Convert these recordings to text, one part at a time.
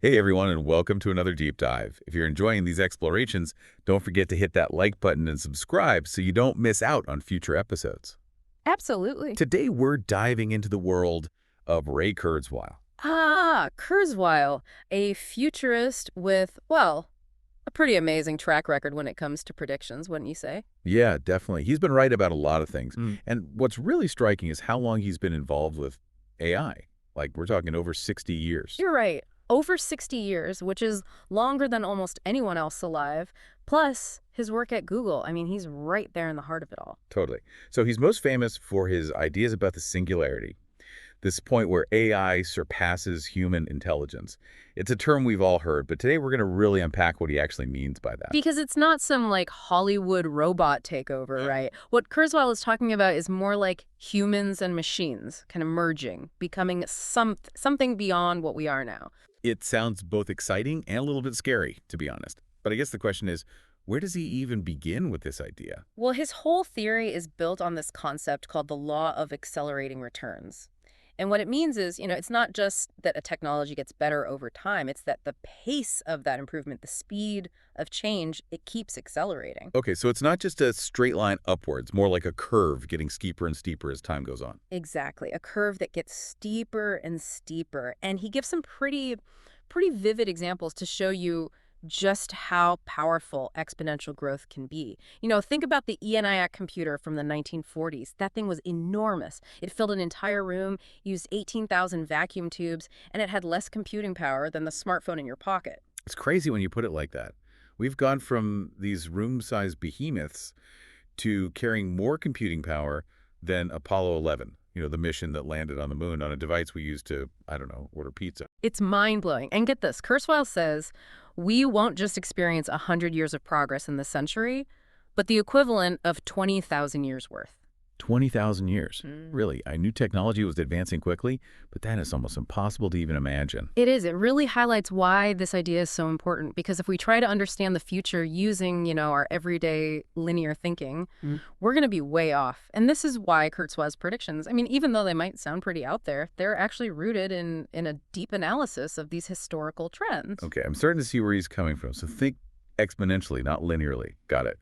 Hey everyone, and welcome to another deep dive. If you're enjoying these explorations, don't forget to hit that like button and subscribe so you don't miss out on future episodes. Absolutely. Today we're diving into the world of Ray Kurzweil. Kurzweil, a futurist with, well, a pretty amazing track record when it comes to predictions, wouldn't you say? Yeah, definitely. He's been right about a lot of things. Mm. And what's really striking is how long he's been involved with AI. Like, we're talking over 60 years. You're right. Over 60 years, which is longer than almost anyone else alive, plus his work at Google. I mean, he's right there in the heart of it all. Totally. So he's most famous for his ideas about the singularity, this point where AI surpasses human intelligence. It's a term we've all heard, but today we're going to really unpack what he actually means by that. Because it's not some like Hollywood robot takeover, right? What Kurzweil is talking about is more like humans and machines kind of merging, becoming something beyond what we are now. It sounds both exciting and a little bit scary, to be honest. But I guess the question is, where does he even begin with this idea? Well, his whole theory is built on this concept called the law of accelerating returns. And what it means is, it's not just that a technology gets better over time, it's that the pace of that improvement, the speed of change, it keeps accelerating. Okay, so it's not just a straight line upwards, more like a curve getting steeper and steeper as time goes on. Exactly, a curve that gets steeper and steeper. And he gives some pretty vivid examples to show you just how powerful exponential growth can be. Think about the ENIAC computer from the 1940s. That thing was enormous. It filled an entire room, used 18,000 vacuum tubes, and it had less computing power than the smartphone in your pocket. It's crazy when you put it like that. We've gone from these room-sized behemoths to carrying more computing power than Apollo 11, the mission that landed on the moon on a device we used to, I don't know, order pizza. It's mind-blowing. And get this, Kurzweil says, we won't just experience 100 years of progress in this century, but the equivalent of 20,000 years worth. 20,000 years. Mm. Really, I knew technology was advancing quickly, but that is almost impossible to even imagine. It is. It really highlights why this idea is so important, because if we try to understand the future using, our everyday linear thinking, we're going to be way off. And this is why Kurzweil's predictions, I mean, even though they might sound pretty out there, they're actually rooted in a deep analysis of these historical trends. Okay, I'm starting to see where he's coming from. So think exponentially, not linearly. Got it.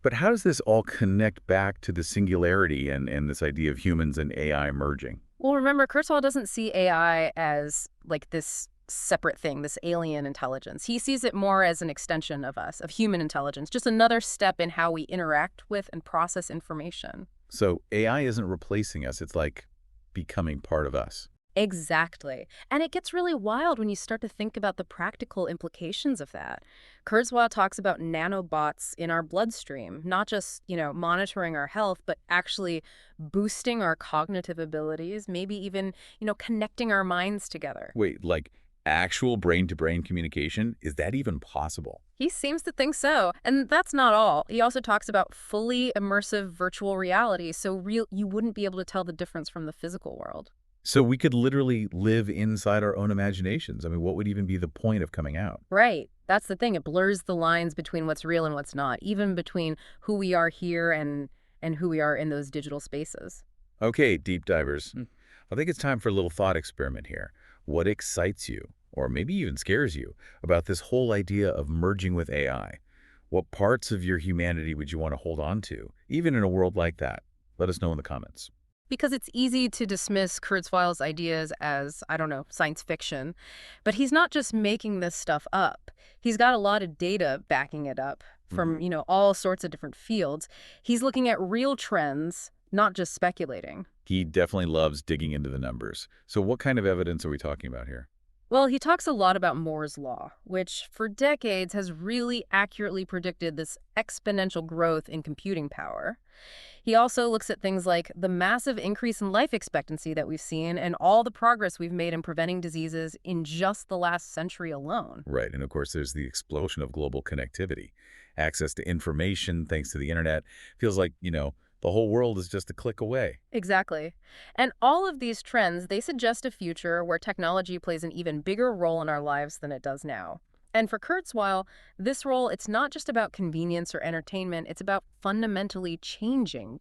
But how does this all connect back to the singularity and this idea of humans and AI merging? Well, remember, Kurzweil doesn't see AI as like this separate thing, this alien intelligence. He sees it more as an extension of us, of human intelligence, just another step in how we interact with and process information. So AI isn't replacing us. It's like becoming part of us. Exactly. And it gets really wild when you start to think about the practical implications of that. Kurzweil talks about nanobots in our bloodstream, not just, monitoring our health, but actually boosting our cognitive abilities, maybe even, connecting our minds together. Wait, like actual brain-to-brain communication? Is that even possible? He seems to think so. And that's not all. He also talks about fully immersive virtual reality, so you wouldn't be able to tell the difference from the physical world. So we could literally live inside our own imaginations. I mean, what would even be the point of coming out? Right. That's the thing. It blurs the lines between what's real and what's not, even between who we are here and who we are in those digital spaces. Okay, deep divers. I think it's time for a little thought experiment here. What excites you, or maybe even scares you, about this whole idea of merging with AI? What parts of your humanity would you want to hold on to, even in a world like that? Let us know in the comments. Because it's easy to dismiss Kurzweil's ideas as, I don't know, science fiction. But he's not just making this stuff up. He's got a lot of data backing it up from, all sorts of different fields. He's looking at real trends, not just speculating. He definitely loves digging into the numbers. So what kind of evidence are we talking about here? Well, he talks a lot about Moore's law, which for decades has really accurately predicted this exponential growth in computing power. He also looks at things like the massive increase in life expectancy that we've seen and all the progress we've made in preventing diseases in just the last century alone. Right, and of course there's the explosion of global connectivity. Access to information thanks to the internet feels like, the whole world is just a click away. Exactly. And all of these trends, they suggest a future where technology plays an even bigger role in our lives than it does now. And for Kurzweil, this role, it's not just about convenience or entertainment, it's about fundamentally changing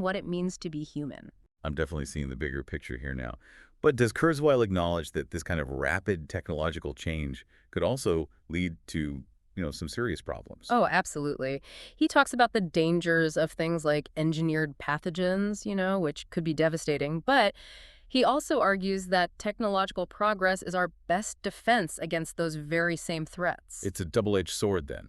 what it means to be human. I'm definitely seeing the bigger picture here now. But does Kurzweil acknowledge that this kind of rapid technological change could also lead to, some serious problems? Oh, absolutely. He talks about the dangers of things like engineered pathogens, which could be devastating. But he also argues that technological progress is our best defense against those very same threats. It's a double-edged sword then.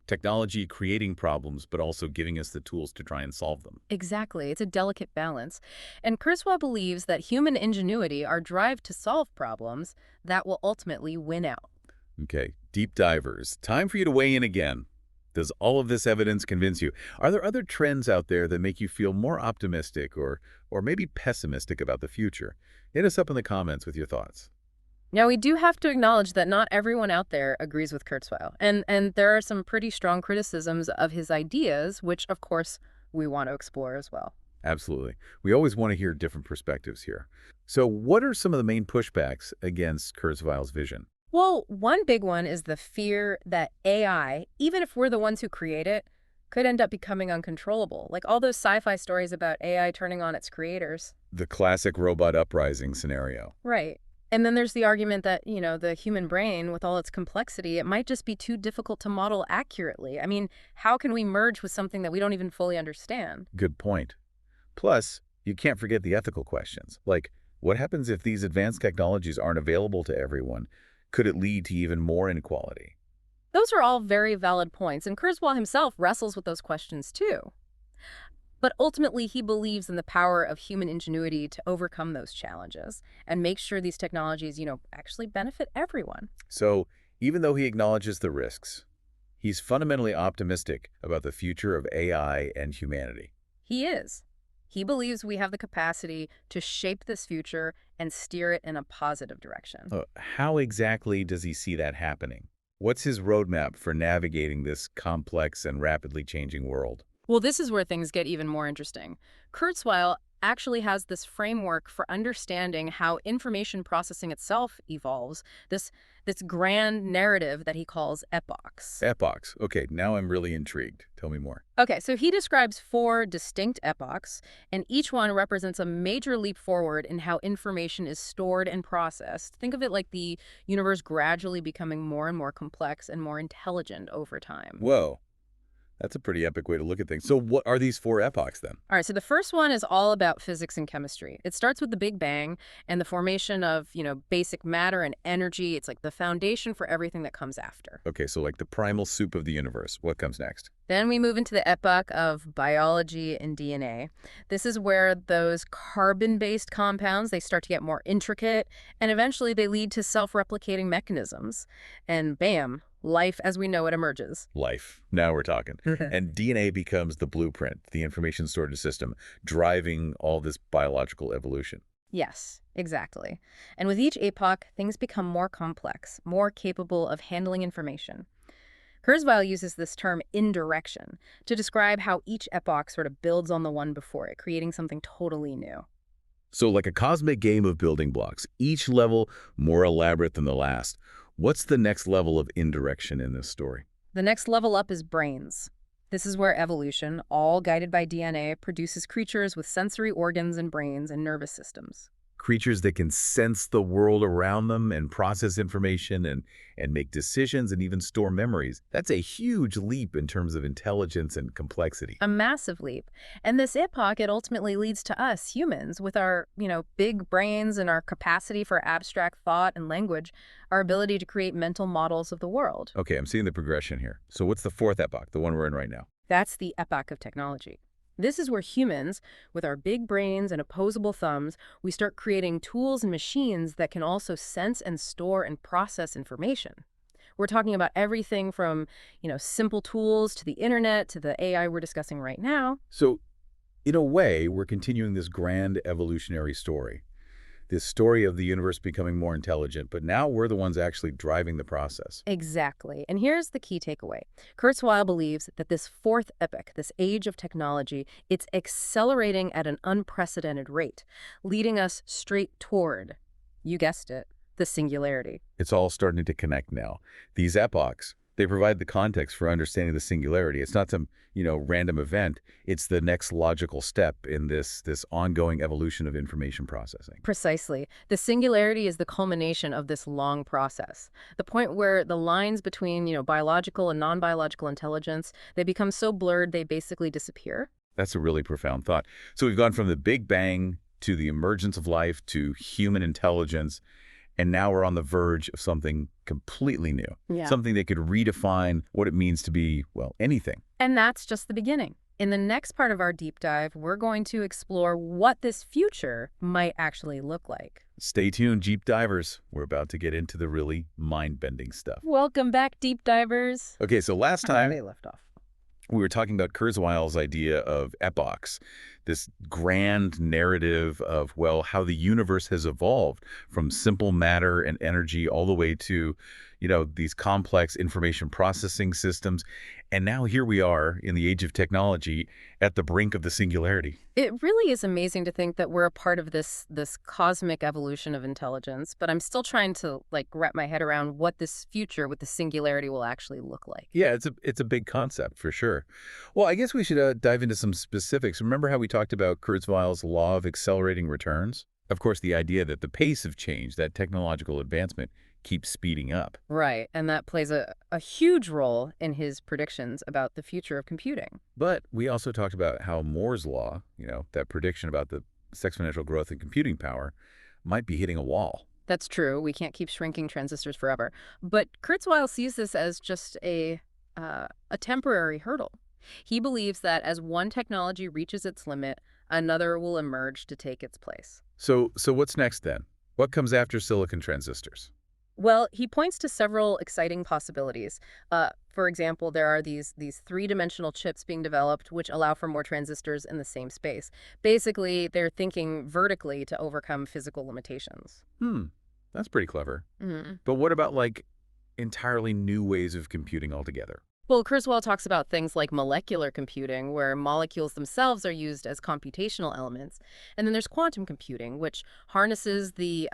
Technology creating problems, but also giving us the tools to try and solve them. Exactly. It's a delicate balance. And Kurzweil believes that human ingenuity, our drive to solve problems, that will ultimately win out. Okay, deep divers, time for you to weigh in again. Does all of this evidence convince you? Are there other trends out there that make you feel more optimistic or maybe pessimistic about the future? Hit us up in the comments with your thoughts. Now, we do have to acknowledge that not everyone out there agrees with Kurzweil, and there are some pretty strong criticisms of his ideas, which, of course, we want to explore as well. Absolutely. We always want to hear different perspectives here. So what are some of the main pushbacks against Kurzweil's vision? Well, one big one is the fear that AI, even if we're the ones who create it, could end up becoming uncontrollable. Like all those sci-fi stories about AI turning on its creators. The classic robot uprising scenario. Right. And then there's the argument that, the human brain, with all its complexity, it might just be too difficult to model accurately. I mean, how can we merge with something that we don't even fully understand? Good point. Plus, you can't forget the ethical questions. Like, what happens if these advanced technologies aren't available to everyone? Could it lead to even more inequality? Those are all very valid points, and Kurzweil himself wrestles with those questions too. But ultimately, he believes in the power of human ingenuity to overcome those challenges and make sure these technologies, actually benefit everyone. So, even though he acknowledges the risks, he's fundamentally optimistic about the future of AI and humanity. He is. He believes we have the capacity to shape this future and steer it in a positive direction. How exactly does he see that happening? What's his roadmap for navigating this complex and rapidly changing world? Well, this is where things get even more interesting. Kurzweil actually has this framework for understanding how information processing itself evolves, this grand narrative that he calls epochs. Epochs. Okay, now I'm really intrigued. Tell me more. Okay, so he describes four distinct epochs, and each one represents a major leap forward in how information is stored and processed. Think of it like the universe gradually becoming more and more complex and more intelligent over time. Whoa, that's a pretty epic way to look at things. So what are these four epochs then? All right, so the first one is all about physics and chemistry. It starts with the Big Bang and the formation of, basic matter and energy. It's like the foundation for everything that comes after. Okay, so like the primal soup of the universe. What comes next? Then we move into the epoch of biology and DNA. This is where those carbon-based compounds, they start to get more intricate, and eventually they lead to self-replicating mechanisms. And bam, life as we know it emerges. Life. Now we're talking. And DNA becomes the blueprint, the information storage system, driving all this biological evolution. Yes, exactly. And with each epoch, things become more complex, more capable of handling information. Kurzweil uses this term indirection to describe how each epoch sort of builds on the one before it, creating something totally new. So like a cosmic game of building blocks, each level more elaborate than the last. What's the next level of indirection in this story? The next level up is brains. This is where evolution, all guided by DNA, produces creatures with sensory organs and brains and nervous systems. Creatures that can sense the world around them and process information and make decisions and even store memories. That's a huge leap in terms of intelligence and complexity. A massive leap. And this epoch, it ultimately leads to us, humans, with our, big brains and our capacity for abstract thought and language, our ability to create mental models of the world. Okay, I'm seeing the progression here. So what's the fourth epoch, the one we're in right now? That's the epoch of technology. This is where humans, with our big brains and opposable thumbs, we start creating tools and machines that can also sense and store and process information. We're talking about everything from, simple tools to the internet to the AI we're discussing right now. So in a way, we're continuing this grand evolutionary story. This story of the universe becoming more intelligent, but now we're the ones actually driving the process. Exactly. And here's the key takeaway. Kurzweil believes that this fourth epoch, this age of technology, it's accelerating at an unprecedented rate, leading us straight toward, you guessed it, the singularity. It's all starting to connect now. These epochs, They provide the context for understanding the singularity. It's not some, random event. It's the next logical step in this ongoing evolution of information processing. Precisely. The singularity is the culmination of this long process. The point where the lines between, biological and non-biological intelligence, they become so blurred they basically disappear. That's a really profound thought. So we've gone from the Big Bang to the emergence of life to human intelligence, and now we're on the verge of something completely new, Yeah. something that could redefine what it means to be, well, anything. And that's just the beginning. In the next part of our deep dive, we're going to explore what this future might actually look like. Stay tuned, Jeep Divers. We're about to get into the really mind-bending stuff. Welcome back, deep divers. Okay, so last Where time they left off. we were talking about Kurzweil's idea of epochs, this grand narrative of, well, how the universe has evolved from simple matter and energy all the way to, these complex information processing systems. And now here we are in the age of technology at the brink of the singularity. It really is amazing to think that we're a part of this cosmic evolution of intelligence, but I'm still trying to wrap my head around what this future with the singularity will actually look like. Yeah, it's a big concept for sure. Well, I guess we should dive into some specifics. Remember how we talked about Kurzweil's law of accelerating returns? Of course, the idea that the pace of change, that technological advancement, keeps speeding up. Right, and that plays a huge role in his predictions about the future of computing. But we also talked about how Moore's law, that prediction about the exponential growth in computing power, might be hitting a wall. That's true. We can't keep shrinking transistors forever. But Kurzweil sees this as just a temporary hurdle. He believes that as one technology reaches its limit, another will emerge to take its place. So what's next then? What comes after silicon transistors? Well, he points to several exciting possibilities. For example, there are these three-dimensional chips being developed which allow for more transistors in the same space. Basically, they're thinking vertically to overcome physical limitations. That's pretty clever. Mhm. But what about entirely new ways of computing altogether? Well, Kurzweil talks about things like molecular computing, where molecules themselves are used as computational elements. And then there's quantum computing, which harnesses the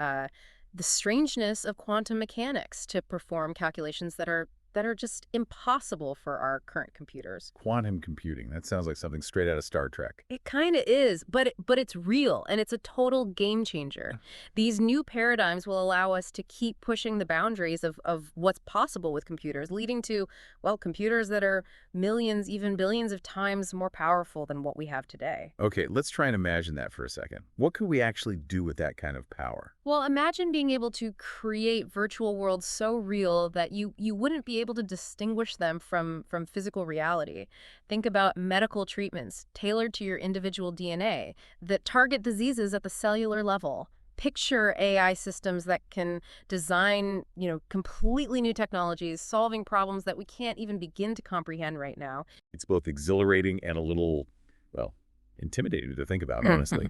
strangeness of quantum mechanics to perform calculations that are just impossible for our current computers. Quantum computing. That sounds like something straight out of Star Trek. It kind of is, but it's real, and it's a total game changer. These new paradigms will allow us to keep pushing the boundaries of what's possible with computers, leading to, well, computers that are millions, even billions of times more powerful than what we have today. Okay, let's try and imagine that for a second. What could we actually do with that kind of power? Well, imagine being able to create virtual worlds so real that you wouldn't be able to distinguish them from physical reality. Think about medical treatments tailored to your individual DNA that target diseases at the cellular level. Picture AI systems that can design, completely new technologies, solving problems that we can't even begin to comprehend right now. It's both exhilarating and a little, well, intimidating to think about, honestly.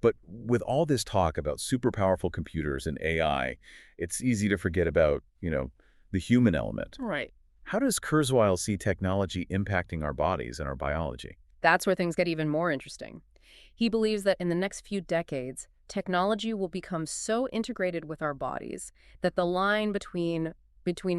But with all this talk about super powerful computers and AI, it's easy to forget about, the human element. Right. How does Kurzweil see technology impacting our bodies and our biology? That's where things get even more interesting. He believes that in the next few decades, technology will become so integrated with our bodies that the line between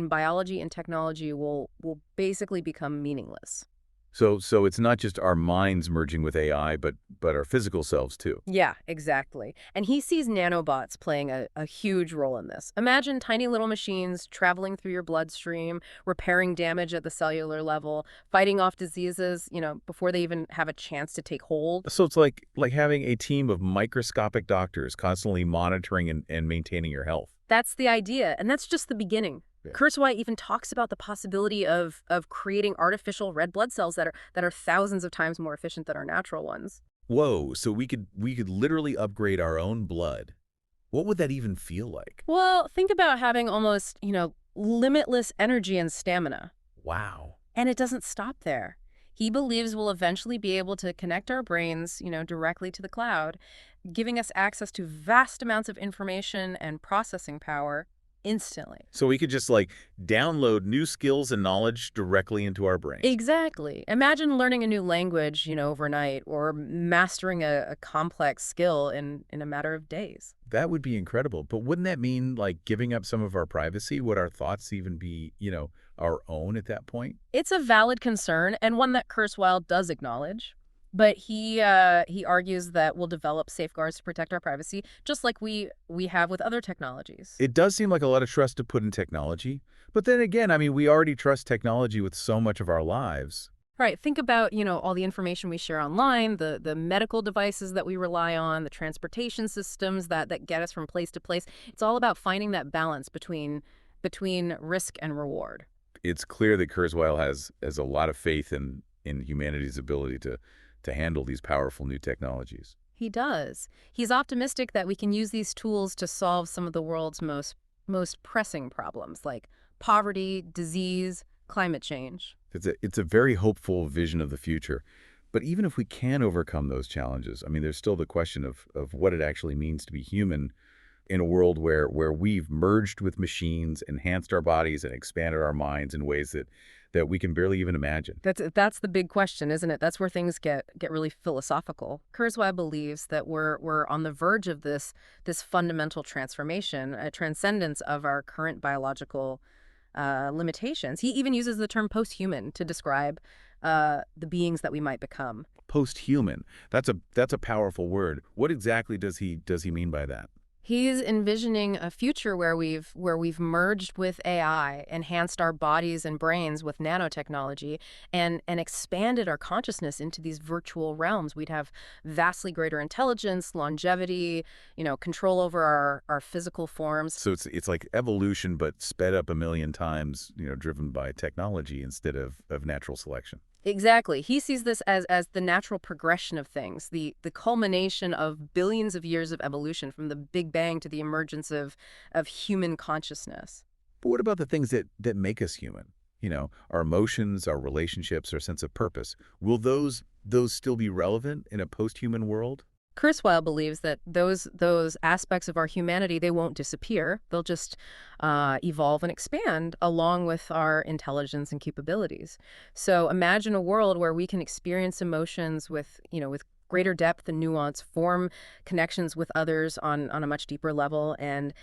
biology and technology will basically become meaningless. So it's not just our minds merging with AI, but our physical selves too. Yeah, exactly. And he sees nanobots playing a huge role in this. Imagine tiny little machines traveling through your bloodstream, repairing damage at the cellular level, fighting off diseases, before they even have a chance to take hold. So it's like having a team of microscopic doctors constantly monitoring and maintaining your health. That's the idea, and that's just the beginning. Yeah. Kurzweil even talks about the possibility of creating artificial red blood cells that are thousands of times more efficient than our natural ones. Whoa, so we could literally upgrade our own blood. What would that even feel like? Well, think about having almost, limitless energy and stamina. Wow. And it doesn't stop there. He believes we'll eventually be able to connect our brains, directly to the cloud, giving us access to vast amounts of information and processing power instantly. So we could just download new skills and knowledge directly into our brains. Exactly. Imagine learning a new language, overnight, or mastering a complex skill in a matter of days. That would be incredible. But wouldn't that mean, like, giving up some of our privacy? Would our thoughts even be, our own at that point? It's a valid concern and one that Kurzweil does acknowledge. But he argues that we'll develop safeguards to protect our privacy, just like we have with other technologies. It does seem like a lot of trust to put in technology. But then again, I mean, we already trust technology with so much of our lives. Right. Think about, all the information we share online, the medical devices that we rely on, the transportation systems that get us from place to place. It's all about finding that balance between risk and reward. It's clear that Kurzweil has a lot of faith in humanity's ability to handle these powerful new technologies. He does. He's optimistic that we can use these tools to solve some of the world's most pressing problems like poverty, disease, climate change. It's a very hopeful vision of the future. But even if we can overcome those challenges, I mean, there's still the question of what it actually means to be human in a world where we've merged with machines, enhanced our bodies, and expanded our minds in ways that we can barely even imagine. That's the big question, isn't it? That's where things get really philosophical. Kurzweil believes that we're on the verge of this fundamental transformation, a transcendence of our current biological limitations. He even uses the term post-human to describe the beings that we might become. Post-human, that's a powerful word. What exactly does he mean by that? He's envisioning a future where we've merged with AI, enhanced our bodies and brains with nanotechnology, and expanded our consciousness into these virtual realms. We'd have vastly greater intelligence, longevity, control over our physical forms. So it's like evolution, but sped up a million times, driven by technology instead of natural selection. Exactly. He sees this as the natural progression of things, the culmination of billions of years of evolution from the Big Bang to the emergence of human consciousness. But what about the things that make us human? Our emotions, our relationships, our sense of purpose. Will those still be relevant in a post-human world? Kurzweil believes that those aspects of our humanity, they won't disappear. They'll just evolve and expand along with our intelligence and capabilities. So imagine a world where we can experience emotions with greater depth and nuance, form connections with others on a much deeper level, and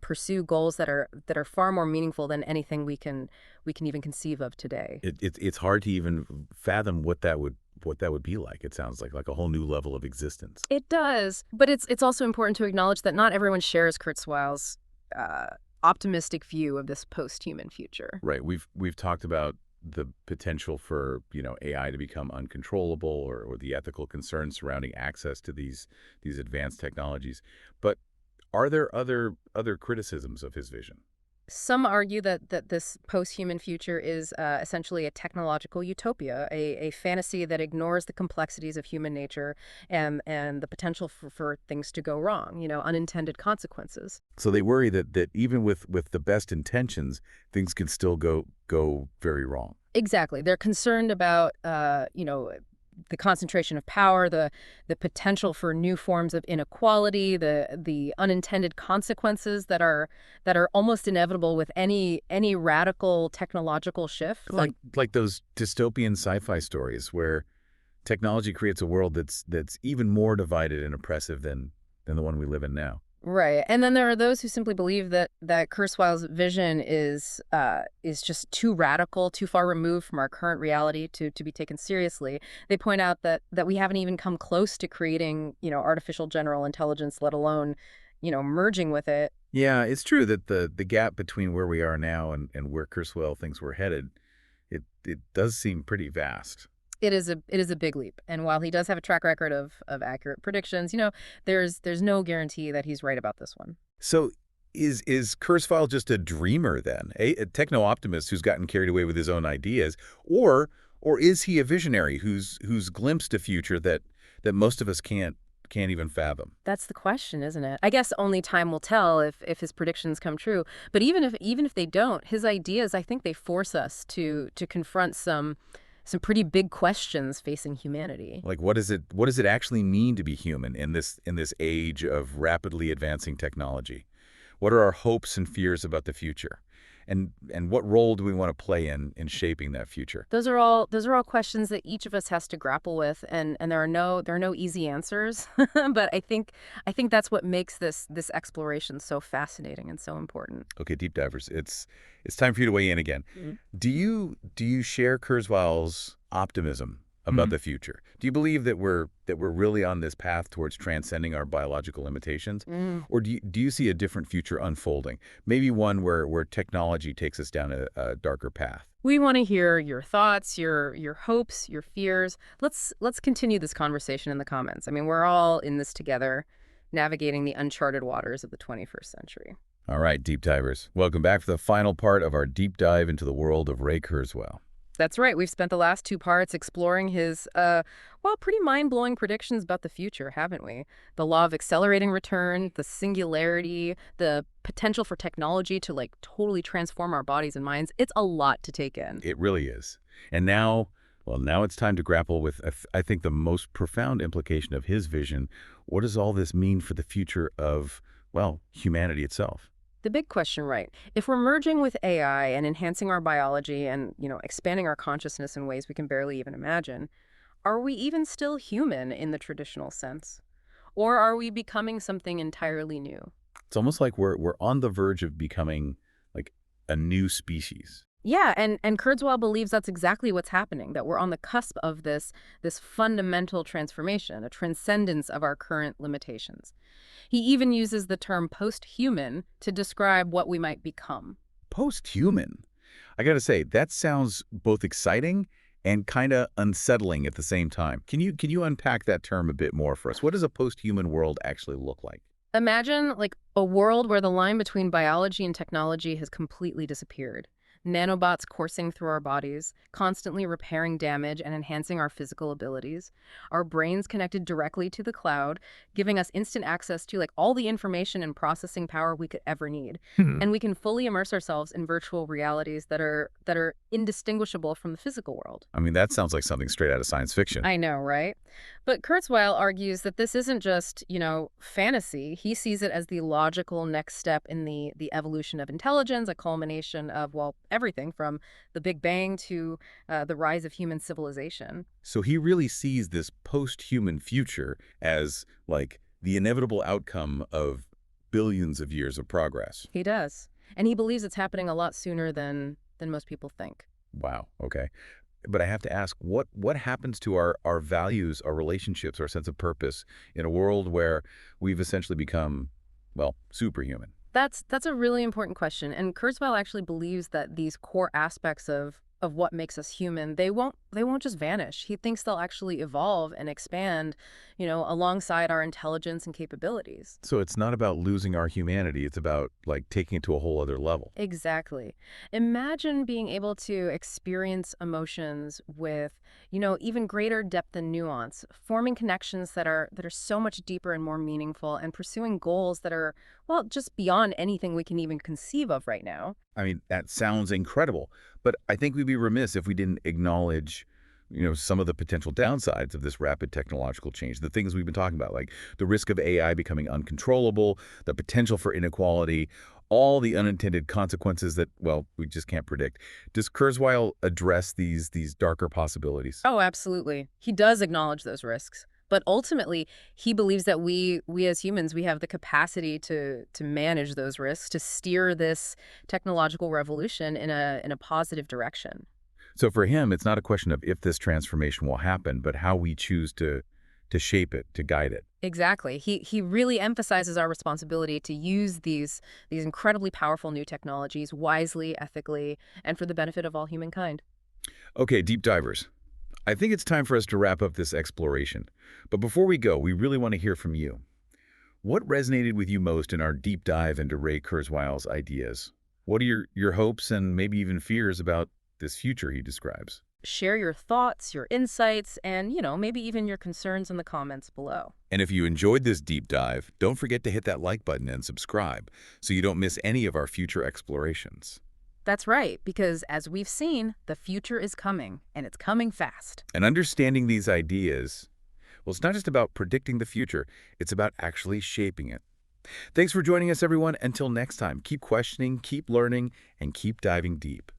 pursue goals that are far more meaningful than anything we can even conceive of today. It's hard to even fathom what that would be like. It sounds like a whole new level of existence. It does, but it's also important to acknowledge that not everyone shares Kurzweil's optimistic view of this post-human future. Right. We've talked about the potential for, AI to become uncontrollable or the ethical concerns surrounding access to these advanced technologies. But are there other criticisms of his vision? Some argue that this post-human future is essentially a technological utopia, a fantasy that ignores the complexities of human nature and the potential for things to go wrong, unintended consequences. So they worry that even with the best intentions, things can still go very wrong. Exactly. They're concerned about, the concentration of power, the potential for new forms of inequality, the unintended consequences that are almost inevitable with any radical technological shift. Like those dystopian sci-fi stories where technology creates a world that's even more divided and oppressive than the one we live in now. Right. And then there are those who simply believe that Kurzweil's vision is just too radical, too far removed from our current reality to be taken seriously. They point out that we haven't even come close to creating, artificial general intelligence, let alone, merging with it. Yeah, it's true that the gap between where we are now and where Kurzweil thinks we're headed, it does seem pretty vast. It is a big leap. And while he does have a track record of accurate predictions, there's no guarantee that he's right about this one. So is Kurzweil just a dreamer then, a techno-optimist who's gotten carried away with his own ideas, or is he a visionary who's glimpsed a future that most of us can't even fathom? That's the question, isn't it? I guess only time will tell if his predictions come true. But even if they don't, his ideas, I think they force us to confront some pretty big questions facing humanity. Like what does it actually mean to be human in this age of rapidly advancing technology? What are our hopes and fears about the future? And what role do we want to play in shaping that future? Those are all questions that each of us has to grapple with, and there are no easy answers. But I think that's what makes this exploration so fascinating and so important. Okay, deep divers, it's time for you to weigh in again. Do you share Kurzweil's optimism about the future? Do you believe that we're really on this path towards transcending our biological limitations, Mm. or do you see a different future unfolding? Maybe one where technology takes us down a darker path. We want to hear your thoughts, your hopes, your fears. Let's continue this conversation in the comments. I mean, we're all in this together, navigating the uncharted waters of the 21st century. All right, deep divers, welcome back for the final part of our deep dive into the world of Ray Kurzweil. That's right. We've spent the last two parts exploring his, well, pretty mind-blowing predictions about the future, haven't we? The law of accelerating return, the singularity, the potential for technology to, like, totally transform our bodies and minds. It's a lot to take in. It really is. And now, well, now it's time to grapple with, I think, the most profound implication of his vision. What does all this mean for the future of, well, humanity itself? The big question, right? If we're merging with AI and enhancing our biology and, expanding our consciousness in ways we can barely even imagine, are we even still human in the traditional sense? Or are we becoming something entirely new? It's almost like we're on the verge of becoming like a new species. Yeah, and Kurzweil believes that's exactly what's happening, that we're on the cusp of this fundamental transformation, a transcendence of our current limitations. He even uses the term post-human to describe what we might become. Post-human. I gotta say, that sounds both exciting and kind of unsettling at the same time. Can you unpack that term a bit more for us? What does a post-human world actually look like? Imagine, like, a world where the line between biology and technology has completely disappeared. Nanobots coursing through our bodies, constantly repairing damage and enhancing our physical abilities. Our brains connected directly to the cloud, giving us instant access to, like, all the information and processing power we could ever need. Hmm. And we can fully immerse ourselves in virtual realities that are indistinguishable from the physical world. I mean, that sounds like something straight out of science fiction. I know, right? But Kurzweil argues that this isn't just, fantasy. He sees it as the logical next step in the evolution of intelligence, a culmination of, well, everything from the Big Bang to the rise of human civilization. So he really sees this post-human future as like the inevitable outcome of billions of years of progress. He does. And he believes it's happening a lot sooner than most people think. Wow. Okay. But I have to ask, what happens to our values, our relationships, our sense of purpose in a world where we've essentially become, well, superhuman? That's a really important question. And Kurzweil actually believes that these core aspects of what makes us human, they won't just vanish. He thinks they'll actually evolve and expand, alongside our intelligence and capabilities. So it's not about losing our humanity. It's about like taking it to a whole other level. Exactly. Imagine being able to experience emotions with, even greater depth and nuance, forming connections that are so much deeper and more meaningful, and pursuing goals that are, well, just beyond anything we can even conceive of right now. I mean, that sounds incredible, but I think we'd be remiss if we didn't acknowledge, some of the potential downsides of this rapid technological change, the things we've been talking about, like the risk of AI becoming uncontrollable, the potential for inequality, all the unintended consequences that, well, we just can't predict. Does Kurzweil address these darker possibilities? Oh, absolutely. He does acknowledge those risks. But ultimately, he believes that we as humans, we have the capacity to manage those risks, to steer this technological revolution in a positive direction. So for him, it's not a question of if this transformation will happen, but how we choose to shape it, to guide it. Exactly. He really emphasizes our responsibility to use these incredibly powerful new technologies wisely, ethically, and for the benefit of all humankind. Okay, deep divers. I think it's time for us to wrap up this exploration. But before we go, we really want to hear from you. What resonated with you most in our deep dive into Ray Kurzweil's ideas? What are your hopes and maybe even fears about this future he describes? Share your thoughts, your insights, and, maybe even your concerns in the comments below. And if you enjoyed this deep dive, don't forget to hit that like button and subscribe so you don't miss any of our future explorations. That's right, because as we've seen, the future is coming, and it's coming fast. And understanding these ideas, well, it's not just about predicting the future, it's about actually shaping it. Thanks for joining us, everyone. Until next time, keep questioning, keep learning, and keep diving deep.